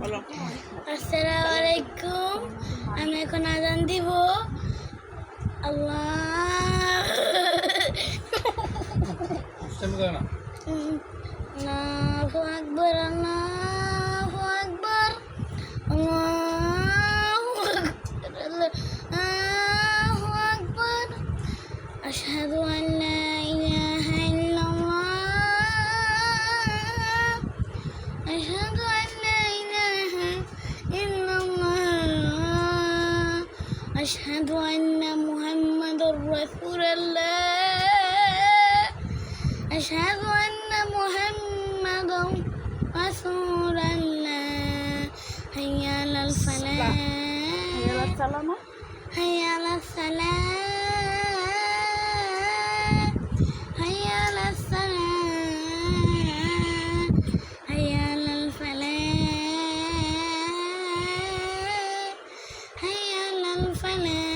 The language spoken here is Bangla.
আসসালামু আলাইকুম। আমি এখন আজান দিব। আল্লাহ আল্লাহু আকবার, আল্লাহু আকবার, আল্লাহু আকবার, আল্লাহু আকবার। আশহাদু আন লা ইলাহা ইল্লাল্লাহ, আশহাদু আন লা ইলাহা ইল্লাল্লাহ, আশহাদু আন্না মুহাম্মাদুর রাসূলুল্লাহ, আশহাদু আন্না মুহাম্মাদুর রাসূলুল্লাহ। হাইয়া আলাল ফালাহ, হাইয়া আলাস সালাহ, হাইয়া আলাস সালাহ, হাইয়া আলাল ফালাহ, হাইয়া আলাল ফালাহ।